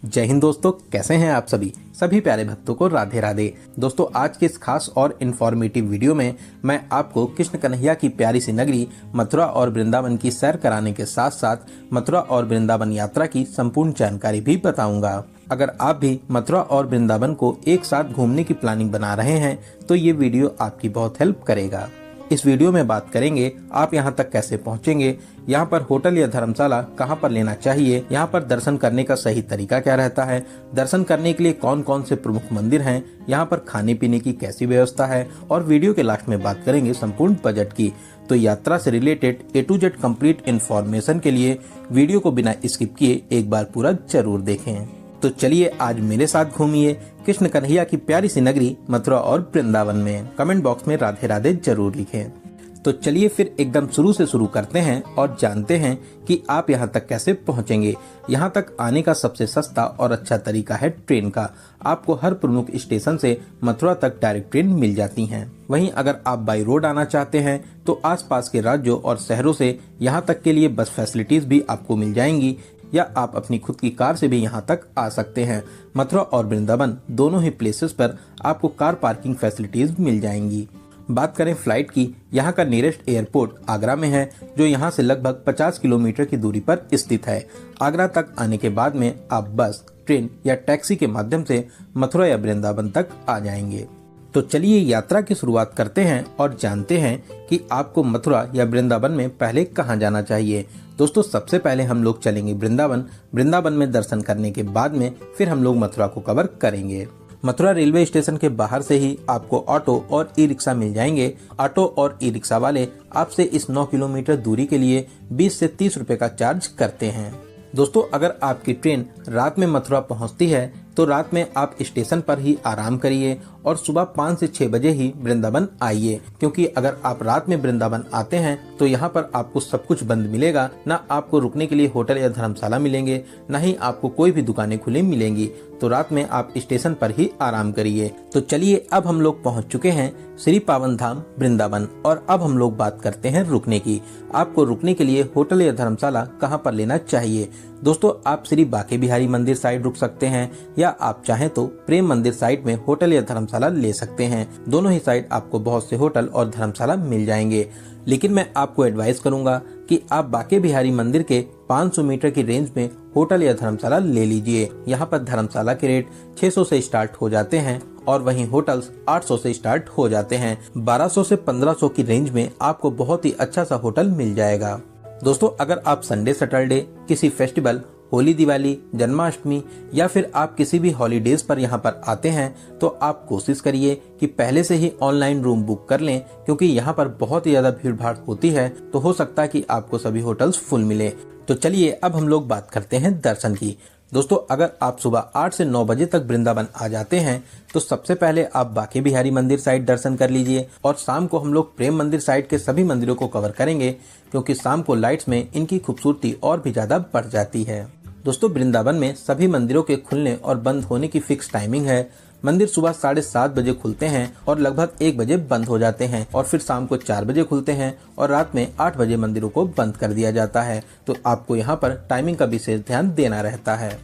जय हिंद दोस्तों, कैसे हैं आप सभी प्यारे भक्तों को राधे राधे। दोस्तों, आज के इस खास और इन्फॉर्मेटिव वीडियो में मैं आपको कृष्ण कन्हैया की प्यारी सी नगरी मथुरा और वृंदावन की सैर कराने के साथ साथ मथुरा और वृंदावन यात्रा की संपूर्ण जानकारी भी बताऊंगा। अगर आप भी मथुरा और वृंदावन को एक साथ घूमने की प्लानिंग बना रहे हैं तो ये वीडियो आपकी बहुत हेल्प करेगा। इस वीडियो में बात करेंगे आप यहाँ तक कैसे पहुँचेंगे, यहाँ पर होटल या धर्मशाला कहाँ पर लेना चाहिए, यहाँ पर दर्शन करने का सही तरीका क्या रहता है, दर्शन करने के लिए कौन कौन से प्रमुख मंदिर हैं, यहाँ पर खाने पीने की कैसी व्यवस्था है और वीडियो के लास्ट में बात करेंगे संपूर्ण बजट की। तो यात्रा से related A to Z complete information के लिए वीडियो को बिना स्किप किए एक बार पूरा जरूर देखें। तो चलिए आज मेरे साथ घूमिए कृष्ण कन्हैया की प्यारी सी नगरी मथुरा और वृंदावन में। कमेंट बॉक्स में राधे राधे जरूर लिखें। तो चलिए फिर एकदम शुरू से शुरू करते हैं और जानते हैं कि आप यहाँ तक कैसे पहुँचेंगे। यहाँ तक आने का सबसे सस्ता और अच्छा तरीका है ट्रेन का। आपको हर प्रमुख स्टेशन से मथुरा तक डायरेक्ट ट्रेन मिल जाती हैं। वहीं अगर आप बाई रोड आना चाहते हैं तो आसपास के राज्यों और शहरों से यहाँ तक के लिए बस फैसिलिटीज भी आपको मिल जाएंगी, या आप अपनी खुद की कार से भी यहाँ तक आ सकते हैं। मथुरा और वृंदावन दोनों ही प्लेसेस पर आपको कार पार्किंग फैसिलिटीज मिल जाएंगी। बात करें फ्लाइट की, यहाँ का नियरेस्ट एयरपोर्ट आगरा में है, जो यहाँ से लगभग 50 किलोमीटर की दूरी पर स्थित है। आगरा तक आने के बाद में आप बस, ट्रेन या टैक्सी के माध्यम से मथुरा या वृंदावन तक आ जाएंगे। तो चलिए यात्रा की शुरुआत करते हैं और जानते हैं कि आपको मथुरा या वृंदावन में पहले कहाँ जाना चाहिए। दोस्तों, सबसे पहले हम लोग चलेंगे वृंदावन में दर्शन करने के बाद में फिर हम लोग मथुरा को कवर करेंगे। मथुरा रेलवे स्टेशन के बाहर से ही आपको ऑटो और ई रिक्शा मिल जाएंगे। ऑटो और ई रिक्शा वाले आपसे इस 9 किलोमीटर दूरी के लिए 20 से 30 रुपए का चार्ज करते हैं। दोस्तों, अगर आपकी ट्रेन रात में मथुरा पहुंचती है तो रात में आप स्टेशन पर ही आराम करिए और सुबह 5 से 6 बजे ही वृंदावन आइए, क्योंकि अगर आप रात में वृंदावन आते हैं तो यहाँ पर आपको सब कुछ बंद मिलेगा। ना आपको रुकने के लिए होटल या धर्मशाला मिलेंगे, ना ही आपको कोई भी दुकानें खुली मिलेंगी। तो रात में आप स्टेशन पर ही आराम करिए। तो चलिए अब हम लोग पहुँच चुके हैं श्री पावन धाम वृंदावन, और अब हम लोग बात करते हैं रुकने की। आपको रुकने के लिए होटल या धर्मशाला कहाँ पर लेना चाहिए। दोस्तों, आप श्री बांके बिहारी मंदिर साइड रुक सकते हैं, या आप चाहें तो प्रेम मंदिर साइड में होटल या धर्मशाला ले सकते हैं। दोनों ही साइड आपको बहुत से होटल और धर्मशाला मिल जाएंगे, लेकिन मैं आपको एडवाइस करूंगा कि आप बांके बिहारी मंदिर के 500 मीटर की रेंज में होटल या धर्मशाला ले लीजिए। यहाँ पर धर्मशाला के रेट 600 से स्टार्ट हो जाते हैं और वहीं होटल्स 800 से स्टार्ट हो जाते हैं। 1200 से 1500 की रेंज में आपको बहुत ही अच्छा सा होटल मिल जाएगा। दोस्तों, अगर आप संडे सैटरडे किसी फेस्टिवल, होली, दिवाली, जन्माष्टमी या फिर आप किसी भी हॉलीडेज पर यहाँ पर आते हैं तो आप कोशिश करिए कि पहले से ही ऑनलाइन रूम बुक कर लें, क्योंकि यहाँ पर बहुत ही ज्यादा भीड़ भाड़ होती है, तो हो सकता है कि आपको सभी होटल्स फुल मिले। तो चलिए अब हम लोग बात करते हैं दर्शन की। दोस्तों, अगर आप सुबह 8 से 9 बजे तक वृंदावन आ जाते हैं तो सबसे पहले आप बांके बिहारी मंदिर साइड दर्शन कर लीजिए, और शाम को हम लोग प्रेम मंदिर साइड के सभी मंदिरों को कवर करेंगे, क्योंकि शाम को लाइट्स में इनकी खूबसूरती और भी ज्यादा बढ़ जाती है। दोस्तों, वृंदावन में सभी मंदिरों के खुलने और बंद होने की फिक्स टाइमिंग है। मंदिर सुबह 7:30 बजे खुलते हैं और लगभग 1 बजे बंद हो जाते हैं, और फिर शाम को 4 बजे खुलते हैं और रात में 8 बजे मंदिरों को बंद कर दिया जाता है। तो आपको यहाँ पर टाइमिंग का विशेष ध्यान देना रहता है।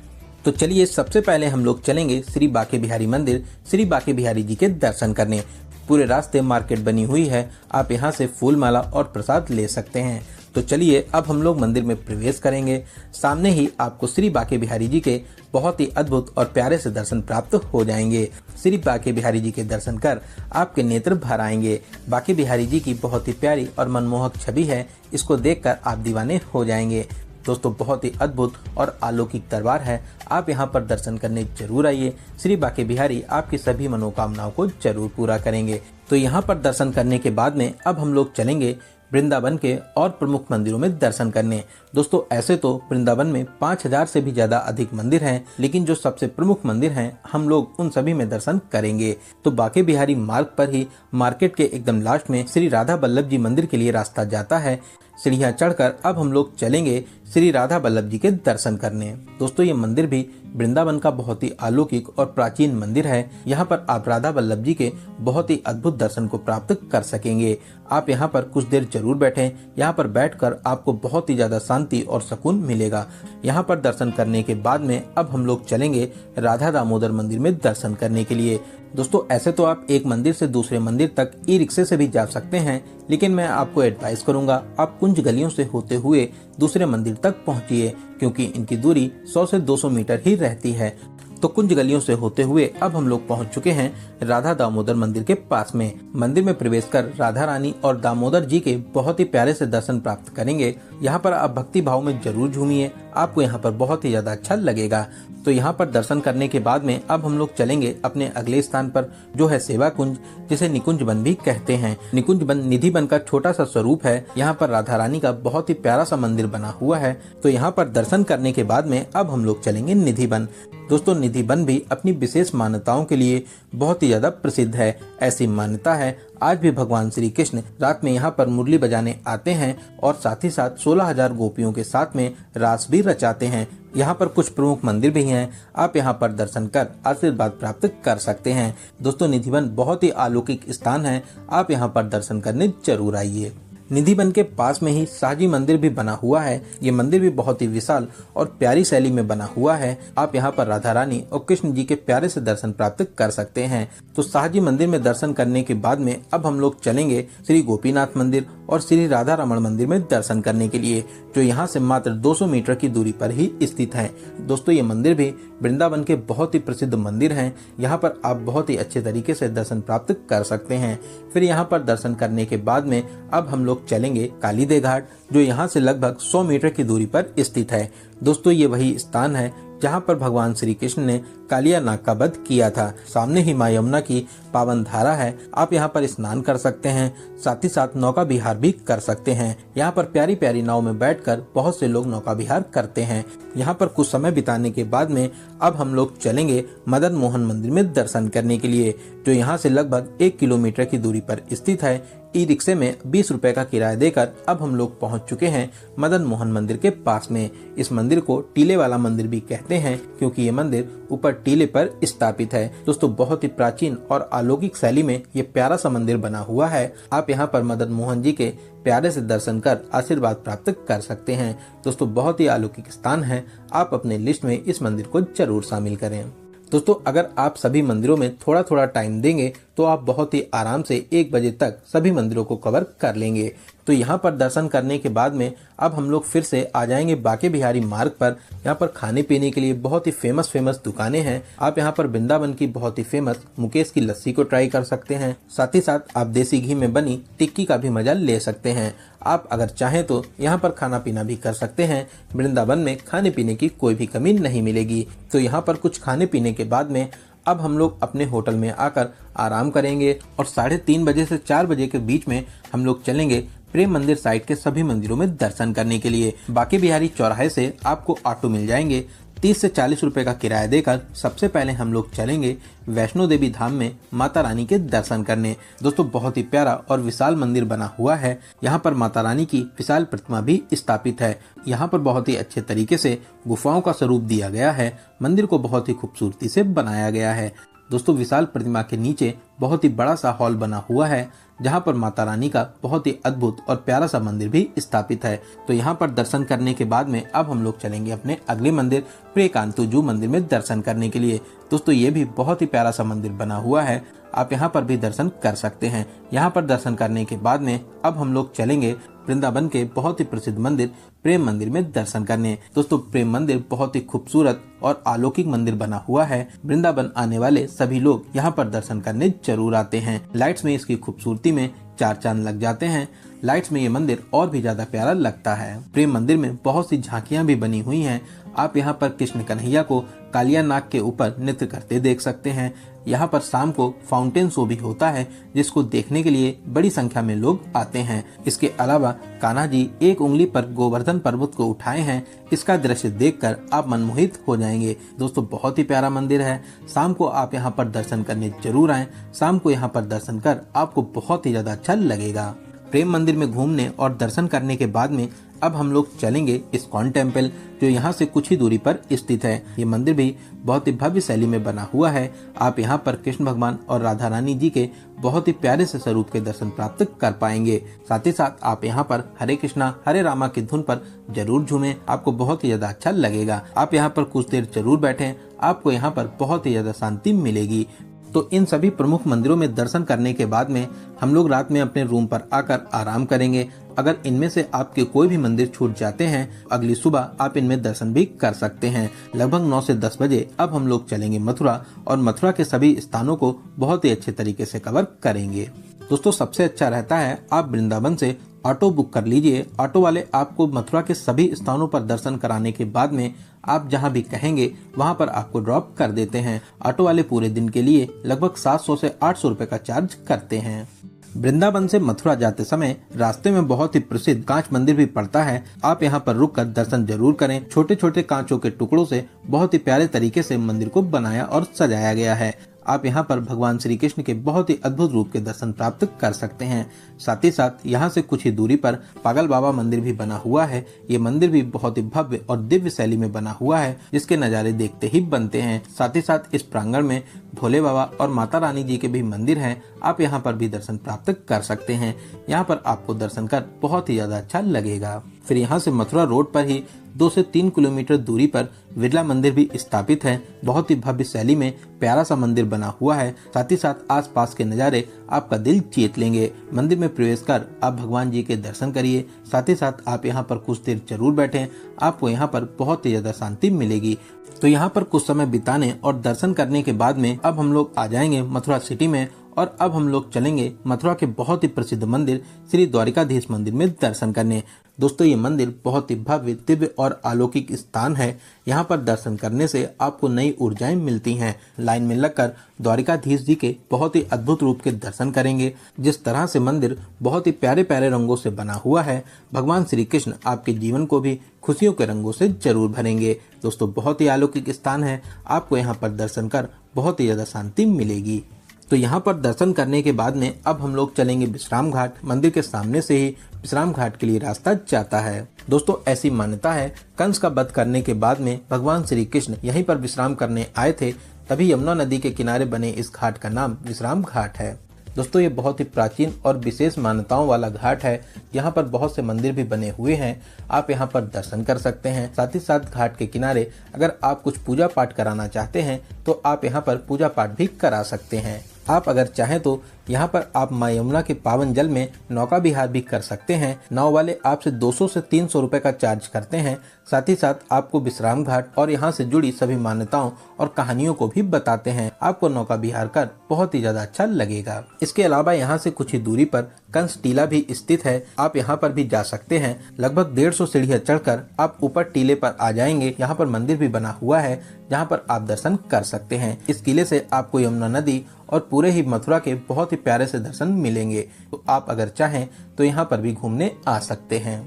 तो चलिए सबसे पहले हम लोग चलेंगे श्री बांके बिहारी मंदिर, श्री बांके बिहारी जी के दर्शन करने। पूरे रास्ते मार्केट बनी हुई है, आप यहाँ से फूल माला और प्रसाद ले सकते हैं। तो चलिए अब हम लोग मंदिर में प्रवेश करेंगे। सामने ही आपको श्री बांके बिहारी जी के बहुत ही अद्भुत और प्यारे से दर्शन प्राप्त हो जाएंगे। श्री बांके बिहारी जी के दर्शन कर आपके नेत्र भर आएंगे। बांके बिहारी जी की बहुत ही प्यारी और मनमोहक छवि है, इसको देखकर आप दीवाने हो जाएंगे। दोस्तों, बहुत ही अद्भुत और अलौकिक दरबार है, आप यहाँ पर दर्शन करने जरूर आइए। श्री बांके बिहारी आपकी सभी मनोकामनाओं को जरूर पूरा करेंगे। तो यहाँ पर दर्शन करने के बाद में अब हम लोग चलेंगे वृंदावन के और प्रमुख मंदिरों में दर्शन करने। दोस्तों, ऐसे तो वृंदावन में 5000 से भी ज्यादा अधिक मंदिर हैं, लेकिन जो सबसे प्रमुख मंदिर हैं हम लोग उन सभी में दर्शन करेंगे। तो बांके बिहारी मार्ग पर ही मार्केट के एकदम लास्ट में श्री राधा बल्लभ जी मंदिर के लिए रास्ता जाता है। सीढ़ियां चढ़कर अब हम लोग चलेंगे श्री राधा वल्लभ जी के दर्शन करने। दोस्तों ये मंदिर भी वृंदावन का बहुत ही अलौकिक और प्राचीन मंदिर है। यहाँ पर आप राधा वल्लभ जी के बहुत ही अद्भुत दर्शन को प्राप्त कर सकेंगे। आप यहाँ पर कुछ देर जरूर बैठें। यहाँ पर बैठकर आपको बहुत ही ज्यादा शांति और सुकून मिलेगा। यहाँ पर दर्शन करने के बाद में अब हम लोग चलेंगे राधा दामोदर मंदिर में दर्शन करने के लिए। दोस्तों ऐसे तो आप एक मंदिर से दूसरे मंदिर तक ई रिक्शे से भी जा सकते हैं, लेकिन मैं आपको एडवाइस करूंगा आप कुंज गलियों से होते हुए दूसरे मंदिर तक पहुंचिए, क्योंकि इनकी दूरी 100 से 200 मीटर ही रहती है। तो कुंज गलियों से होते हुए अब हम लोग पहुंच चुके हैं राधा दामोदर मंदिर के पास में। मंदिर में प्रवेश कर राधा रानी और दामोदर जी के बहुत ही प्यारे से दर्शन प्राप्त करेंगे। यहाँ पर आप भक्ति भाव में जरूर झूमिए, आपको यहाँ पर बहुत ही ज्यादा अच्छा लगेगा। तो यहाँ पर दर्शन करने के बाद में अब हम लोग चलेंगे अपने अगले स्थान पर, जो है सेवा कुंज, जिसे निकुंज वन भी कहते हैं। निकुंज वन निधि वन का छोटा सा स्वरूप है। यहाँ पर राधा रानी का बहुत ही प्यारा सा मंदिर बना हुआ है। तो यहाँ पर दर्शन करने के बाद में अब हम लोग चलेंगे निधि वन। दोस्तों निधि वन भी अपनी विशेष मान्यताओं के लिए बहुत ही ज्यादा प्रसिद्ध है। ऐसी मान्यता है आज भी भगवान श्री कृष्ण रात में यहाँ पर मुरली बजाने आते हैं और साथ ही साथ 16,000 गोपियों के साथ में रास भी रचाते हैं। यहाँ पर कुछ प्रमुख मंदिर भी हैं, आप यहाँ पर दर्शन कर आशीर्वाद प्राप्त कर सकते हैं। दोस्तों निधि वन बहुत ही अलौकिक स्थान है, आप यहाँ पर दर्शन करने जरूर आइए। निधि वन के पास में ही शाहजी मंदिर भी बना हुआ है। ये मंदिर भी बहुत ही विशाल और प्यारी शैली में बना हुआ है। आप यहाँ पर राधा रानी और कृष्ण जी के प्यारे से दर्शन प्राप्त कर सकते हैं। तो शाहजी मंदिर में दर्शन करने के बाद में अब हम लोग चलेंगे श्री गोपीनाथ मंदिर और श्री राधा रमण मंदिर में दर्शन करने के लिए, जो यहाँ से मात्र 200 मीटर की दूरी पर ही स्थित है। दोस्तों ये मंदिर भी वृंदावन के बहुत ही प्रसिद्ध मंदिर हैं। यहाँ पर आप बहुत ही अच्छे तरीके से दर्शन प्राप्त कर सकते हैं। फिर यहाँ पर दर्शन करने के बाद में अब हम लोग चलेंगे कालीदे घाट, जो यहाँ से लगभग 100 मीटर की दूरी पर स्थित है। दोस्तों ये वही स्थान है जहाँ पर भगवान श्री कृष्ण ने कालिया नाग का वध किया था। सामने ही माँ यमुना की पावन धारा है, आप यहाँ पर स्नान कर सकते हैं, साथ ही साथ नौका विहार भी कर सकते हैं। यहाँ पर प्यारी प्यारी नाव में बैठकर बहुत से लोग नौका विहार करते हैं। यहाँ पर कुछ समय बिताने के बाद में अब हम लोग चलेंगे मदन मोहन मंदिर में दर्शन करने के लिए, जो यहाँ से लगभग 1 किलोमीटर की दूरी पर स्थित है। ई रिक्शे में 20 रुपए का किराया देकर अब हम लोग पहुंच चुके हैं मदन मोहन मंदिर के पास में। इस मंदिर को टीले वाला मंदिर भी कहते हैं, क्योंकि ये मंदिर ऊपर टीले पर स्थापित है। दोस्तों बहुत ही प्राचीन और अलौकिक शैली में ये प्यारा सा मंदिर बना हुआ है। आप यहाँ पर मदन मोहन जी के प्यारे से दर्शन कर आशीर्वाद प्राप्त कर सकते हैं। दोस्तों बहुत ही अलौकिक स्थान है, आप अपने लिस्ट में इस मंदिर को जरूर शामिल करें। दोस्तों अगर आप सभी मंदिरों में थोड़ा थोड़ा टाइम देंगे तो आप बहुत ही आराम से 1 बजे तक सभी मंदिरों को कवर कर लेंगे। तो यहाँ पर दर्शन करने के बाद में अब हम लोग फिर से आ जाएंगे बांके बिहारी मार्ग पर। यहाँ पर खाने पीने के लिए बहुत ही फेमस दुकानें हैं। आप यहाँ पर वृंदावन की बहुत ही फेमस मुकेश की लस्सी को ट्राई कर सकते हैं। साथ ही साथ आप देसी घी में बनी टिक्की का भी मजा ले सकते हैं। आप अगर चाहें तो यहाँ पर खाना पीना भी कर सकते हैं। वृंदावन में खाने पीने की कोई भी कमी नहीं मिलेगी। तो यहाँ पर कुछ खाने पीने के बाद में अब हम लोग अपने होटल में आकर आराम करेंगे और 3:30 बजे से 4 बजे के बीच में हम लोग चलेंगे प्रेम मंदिर साइड के सभी मंदिरों में दर्शन करने के लिए। बांके बिहारी चौराहे से आपको ऑटो मिल जाएंगे। 30 से 40 रुपए का किराया देकर सबसे पहले हम लोग चलेंगे वैष्णो देवी धाम में माता रानी के दर्शन करने। दोस्तों बहुत ही प्यारा और विशाल मंदिर बना हुआ है। यहाँ पर माता रानी की विशाल प्रतिमा भी स्थापित है। यहाँ पर बहुत ही अच्छे तरीके से गुफाओं का स्वरूप दिया गया है। मंदिर को बहुत ही खूबसूरती से बनाया गया है। दोस्तों विशाल प्रतिमा के नीचे बहुत ही बड़ा सा हॉल बना हुआ है, जहाँ पर माता रानी का बहुत ही अद्भुत और प्यारा सा मंदिर भी स्थापित है। तो यहाँ पर दर्शन करने के बाद में अब हम लोग चलेंगे अपने अगले मंदिर प्रियकांतुजू मंदिर में दर्शन करने के लिए। दोस्तों ये भी बहुत ही प्यारा सा मंदिर बना हुआ है, आप यहाँ पर भी दर्शन कर सकते हैं। यहाँ पर दर्शन करने के बाद में अब हम लोग चलेंगे वृंदावन के बहुत ही प्रसिद्ध मंदिर प्रेम मंदिर में दर्शन करने। दोस्तों प्रेम मंदिर बहुत ही खूबसूरत और अलौकिक मंदिर बना हुआ है। वृंदावन आने वाले सभी लोग यहाँ पर दर्शन करने जरूर आते हैं। लाइट्स में इसकी खूबसूरती में 4 चांद लग जाते हैं। लाइट्स में ये मंदिर और भी ज्यादा प्यारा लगता है। प्रेम मंदिर में बहुत सी झांकियां भी बनी हुई हैं। आप यहाँ पर कृष्ण कन्हैया को कालिया नाग के ऊपर नृत्य करते देख सकते हैं। यहाँ पर शाम को फाउंटेन शो भी होता है, जिसको देखने के लिए बड़ी संख्या में लोग आते हैं। इसके अलावा कान्हा जी एक उंगली पर गोवर्धन पर्वत को उठाए हैं। इसका दृश्य देखकर आप मनमोहित हो जाएंगे। दोस्तों बहुत ही प्यारा मंदिर है। शाम को आप यहाँ पर दर्शन करने जरूर आएं। शाम को यहाँ पर दर्शन कर आपको बहुत ही ज्यादा अच्छा लगेगा। प्रेम मंदिर में घूमने और दर्शन करने के बाद में अब हम लोग चलेंगे इस्कॉन टेम्पल, जो यहाँ से कुछ ही दूरी पर स्थित है। ये मंदिर भी बहुत ही भव्य शैली में बना हुआ है। आप यहाँ पर कृष्ण भगवान और राधा रानी जी के बहुत ही प्यारे से स्वरूप के दर्शन प्राप्त कर पाएंगे। साथ ही साथ आप यहाँ पर हरे कृष्णा हरे रामा की धुन पर जरूर झूमें, आपको बहुत ही ज्यादा अच्छा लगेगा। आप यहाँ पर कुछ देर जरूर बैठें, आपको यहाँ पर बहुत ही ज्यादा शांति मिलेगी। तो इन सभी प्रमुख मंदिरों में दर्शन करने के बाद में हम लोग रात में अपने रूम पर आकर आराम करेंगे। अगर इनमें से आपके कोई भी मंदिर छूट जाते हैं, अगली सुबह आप इनमें दर्शन भी कर सकते हैं। लगभग 9 से 10 बजे अब हम लोग चलेंगे मथुरा और मथुरा के सभी स्थानों को बहुत ही अच्छे तरीके से कवर करेंगे। दोस्तों, सबसे अच्छा रहता है आप वृंदावन से ऑटो बुक कर लीजिए। ऑटो वाले आपको मथुरा के सभी स्थानों पर दर्शन कराने के बाद में आप जहां भी कहेंगे वहां पर आपको ड्रॉप कर देते हैं। ऑटो वाले पूरे दिन के लिए लगभग 700 से 800 रुपए का चार्ज करते हैं। वृंदावन से मथुरा जाते समय रास्ते में बहुत ही प्रसिद्ध कांच मंदिर भी पड़ता है। आप यहाँ पर रुककर दर्शन जरूर करें। छोटे छोटे कांचों के टुकड़ों से बहुत ही प्यारे तरीके से मंदिर को बनाया और सजाया गया है। आप यहाँ पर भगवान श्री कृष्ण के बहुत ही अद्भुत रूप के दर्शन प्राप्त कर सकते हैं। साथ ही साथ यहाँ से कुछ ही दूरी पर पागल बाबा मंदिर भी बना हुआ है। ये मंदिर भी बहुत ही भव्य और दिव्य शैली में बना हुआ है, जिसके नज़ारे देखते ही बनते हैं। साथ ही साथ इस प्रांगण में भोले बाबा और माता रानी जी के भी मंदिर हैं। आप यहाँ पर भी दर्शन प्राप्त कर सकते हैं। यहाँ पर आपको दर्शन कर बहुत ही ज्यादा अच्छा लगेगा। फिर यहाँ से मथुरा रोड पर ही 2 से 3 किलोमीटर दूरी पर बिरला मंदिर भी स्थापित है। बहुत ही भव्य शैली में प्यारा सा मंदिर बना हुआ है। साथ ही साथ आसपास के नज़ारे आपका दिल जीत लेंगे। मंदिर में प्रवेश कर आप भगवान जी के दर्शन करिए। साथ ही साथ आप यहाँ पर कुछ देर जरूर बैठें, आपको यहाँ पर बहुत ही ज्यादा शांति मिलेगी। तो यहाँ पर कुछ समय बिताने और दर्शन करने के बाद में अब हम लोग आ जाएंगे मथुरा सिटी में और अब हम लोग चलेंगे मथुरा के बहुत ही प्रसिद्ध मंदिर श्री द्वारिकाधीश मंदिर में दर्शन करने। दोस्तों, ये मंदिर बहुत ही भव्य दिव्य और अलौकिक स्थान है। यहाँ पर दर्शन करने से आपको नई ऊर्जाएं मिलती हैं। लाइन में लगकर द्वारिकाधीश जी के बहुत ही अद्भुत रूप के दर्शन करेंगे। जिस तरह से मंदिर बहुत ही प्यारे प्यारे रंगों से बना हुआ है, भगवान श्री कृष्ण आपके जीवन को भी खुशियों के रंगों से जरूर भरेंगे। दोस्तों, बहुत ही अलौकिक स्थान है। आपको यहाँ पर दर्शन कर बहुत ही ज्यादा शांति मिलेगी। तो यहाँ पर दर्शन करने के बाद में अब हम लोग चलेंगे विश्राम घाट। मंदिर के सामने से ही विश्राम घाट के लिए रास्ता जाता है। दोस्तों, ऐसी मान्यता है कंस का वध करने के बाद में भगवान श्री कृष्ण यहीं पर विश्राम करने आए थे, तभी यमुना नदी के किनारे बने इस घाट का नाम विश्राम घाट है। दोस्तों, ये बहुत ही प्राचीन और विशेष मान्यताओं वाला घाट है। यहाँ पर बहुत से मंदिर भी बने हुए हैं। आप यहाँ पर दर्शन कर सकते हैं। साथ ही साथ घाट के किनारे अगर आप कुछ पूजा पाठ कराना चाहते हैं तो आप यहाँ पर पूजा पाठ भी करा सकते हैं। आप अगर चाहें तो यहाँ पर आप माँ यमुना के पावन जल में नौका विहार भी कर सकते हैं। नाव वाले आपसे 200 से 300 रुपए का चार्ज करते हैं। साथ ही साथ आपको विश्राम घाट और यहाँ से जुड़ी सभी मान्यताओं और कहानियों को भी बताते हैं। आपको नौका विहार कर बहुत ही ज्यादा अच्छा लगेगा। इसके अलावा यहाँ से कुछ ही दूरी पर कंस टीला भी स्थित है। आप यहाँ पर भी जा सकते हैं। लगभग 150 सीढ़ियाँ चढ़कर आप ऊपर टीले पर आ जाएंगे। यहाँ पर मंदिर भी बना हुआ है जहाँ पर आप दर्शन कर सकते हैं। इस किले से आपको यमुना नदी और पूरे ही मथुरा के बहुत ही प्यारे से दर्शन मिलेंगे। तो आप अगर चाहें तो यहाँ पर भी घूमने आ सकते हैं।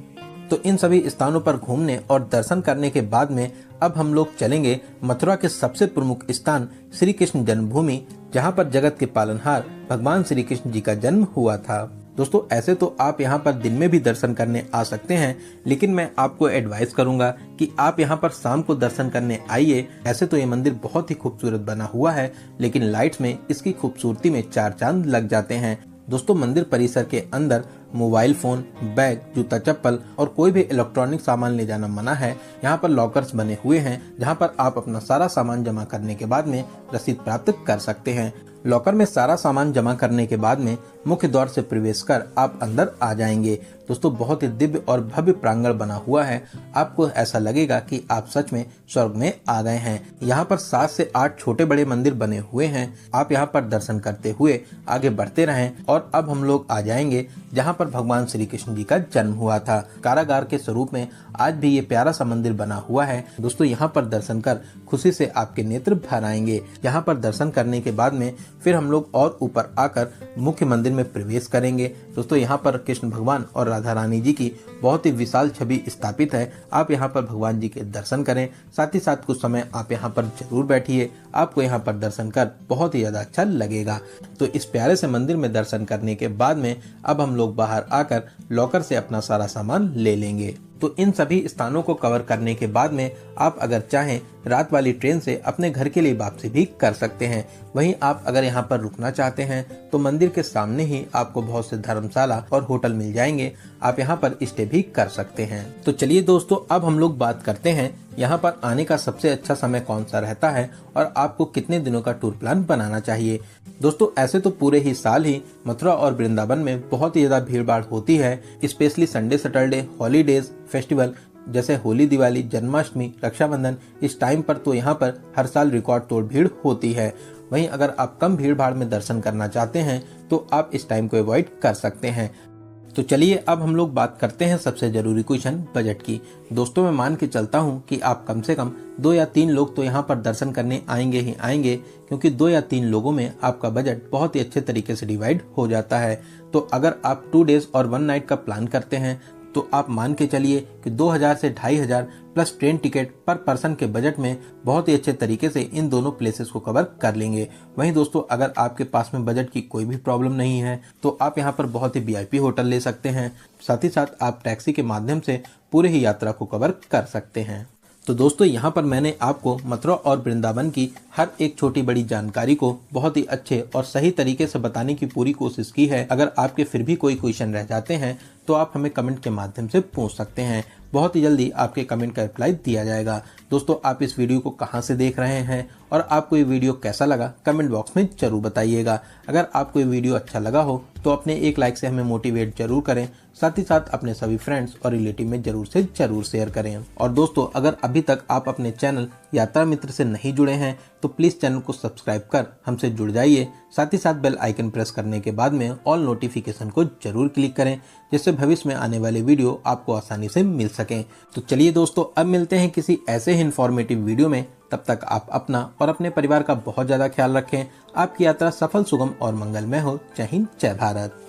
तो इन सभी स्थानों पर घूमने और दर्शन करने के बाद में अब हम लोग चलेंगे मथुरा के सबसे प्रमुख स्थान श्री कृष्ण जन्मभूमि, जहाँ पर जगत के पालनहार भगवान श्री कृष्ण जी का जन्म हुआ था। दोस्तों, ऐसे तो आप यहाँ पर दिन में भी दर्शन करने आ सकते हैं, लेकिन मैं आपको एडवाइस करूंगा कि आप यहाँ पर शाम को दर्शन करने आइए। ऐसे तो ये मंदिर बहुत ही खूबसूरत बना हुआ है, लेकिन लाइट्स में इसकी खूबसूरती में 4 चांद लग जाते हैं। दोस्तों, मंदिर परिसर के अंदर मोबाइल फोन, बैग, जूता चप्पल और कोई भी इलेक्ट्रॉनिक सामान ले जाना मना है। यहाँ पर लॉकर्स बने हुए हैं जहाँ पर आप अपना सारा सामान जमा करने के बाद में रसीद प्राप्त कर सकते हैं। लॉकर में सारा सामान जमा करने के बाद में मुख्य द्वार से प्रवेश कर आप अंदर आ जाएंगे। दोस्तों, बहुत ही दिव्य और भव्य प्रांगण बना हुआ है। आपको ऐसा लगेगा कि आप सच में स्वर्ग में आ गए हैं। यहाँ पर 7 से 8 छोटे बड़े मंदिर बने हुए हैं। आप यहाँ पर दर्शन करते हुए आगे बढ़ते रहें। और अब हम लोग आ जाएंगे जहाँ पर भगवान श्री कृष्ण जी का जन्म हुआ था। कारागार के स्वरूप में आज भी ये प्यारा सा मंदिर बना हुआ है। दोस्तों यहाँ पर दर्शन कर खुशी से आपके नेत्र भर आएंगे। यहाँ पर दर्शन करने के बाद में फिर हम लोग और ऊपर आकर मुख्य मंदिर में प्रवेश करेंगे। दोस्तों यहाँ पर कृष्ण भगवान और राधा रानी जी की बहुत ही विशाल छवि स्थापित है। आप यहाँ पर भगवान जी के दर्शन करें, साथ ही साथ कुछ समय आप यहाँ पर जरूर बैठिए। आपको यहाँ पर दर्शन कर बहुत ही ज्यादा अच्छा लगेगा। तो इस प्यारे से मंदिर में दर्शन करने के बाद में अब हम लोग बाहर आकर लॉकर से अपना सारा सामान ले लेंगे। तो इन सभी स्थानों को कवर करने के बाद में आप अगर चाहें रात वाली ट्रेन से अपने घर के लिए वापसी भी कर सकते हैं। वहीं आप अगर यहाँ पर रुकना चाहते हैं तो मंदिर के सामने ही आपको बहुत से धर्मशाला और होटल मिल जाएंगे, आप यहाँ पर स्टे भी कर सकते हैं। तो चलिए दोस्तों, अब हम लोग बात करते हैं यहाँ पर आने का सबसे अच्छा समय कौन सा रहता है और आपको कितने दिनों का टूर प्लान बनाना चाहिए। दोस्तों ऐसे तो पूरे ही साल ही मथुरा और वृंदावन में बहुत ही ज्यादा भीड़ भाड़ होती है, specially Sunday Saturday, holidays, festival जैसे होली, दिवाली, जन्माष्टमी, रक्षाबंधन। इस टाइम पर तो यहाँ पर हर साल रिकॉर्ड तोड़ भीड़ होती है। वहीं अगर आप कम भीड़ भाड़ में दर्शन करना चाहते हैं तो आप इस टाइम को अवॉइड कर सकते हैं। तो चलिए अब हम लोग बात करते हैं सबसे जरूरी क्वेश्चन बजट की। दोस्तों मैं मान के चलता हूं कि आप कम से कम 2 या 3 लोग तो यहाँ पर दर्शन करने आएंगे ही आएंगे, क्योंकि 2 या 3 लोगों में आपका बजट बहुत ही अच्छे तरीके से डिवाइड हो जाता है। तो अगर आप 2 डेज और 1 नाइट का प्लान करते हैं तो आप मान के चलिए कि 2000 से 2500 प्लस ट्रेन टिकट पर पर्सन के बजट में बहुत ही अच्छे तरीके से इन दोनों प्लेसेस को कवर कर लेंगे। वहीं दोस्तों अगर आपके पास में बजट की कोई भी प्रॉब्लम नहीं है तो आप यहाँ पर बहुत ही VIP होटल ले सकते हैं। साथ ही साथ आप टैक्सी के माध्यम से पूरे ही यात्रा को कवर कर सकते हैं। तो दोस्तों यहाँ पर मैंने आपको मथुरा और वृंदावन की हर एक छोटी बड़ी जानकारी को बहुत ही अच्छे और सही तरीके से बताने की पूरी कोशिश की है। अगर आपके फिर भी कोई क्वेश्चन रह जाते हैं तो आप हमें कमेंट के माध्यम से पूछ सकते हैं। बहुत ही जल्दी आपके कमेंट का रिप्लाई दिया जाएगा। दोस्तों आप इस वीडियो को कहां से देख रहे हैं और आपको ये वीडियो कैसा लगा कमेंट बॉक्स में जरूर बताइएगा। अगर आपको ये वीडियो अच्छा लगा हो तो अपने एक लाइक से हमें मोटिवेट जरूर करें, साथ ही साथ अपने सभी फ्रेंड्स और रिलेटिव में जरूर से जरूर शेयर करें। और दोस्तों अगर अभी तक आप अपने चैनल यात्रा मित्र से नहीं जुड़े हैं तो प्लीज चैनल को सब्सक्राइब कर हमसे जुड़ जाइए। साथ ही साथ बेल आइकन प्रेस करने के बाद में ऑल नोटिफिकेशन को जरूर क्लिक करें, जिससे भविष्य में आने वाले वीडियो आपको आसानी से मिल सकें। तो चलिए दोस्तों अब मिलते हैं किसी ऐसे ही इन्फॉर्मेटिव वीडियो में। तब तक आप अपना और अपने परिवार का बहुत ज्यादा ख्याल रखें। आपकी यात्रा सफल, सुगम और मंगलमय हो। जय हिंद, जय भारत।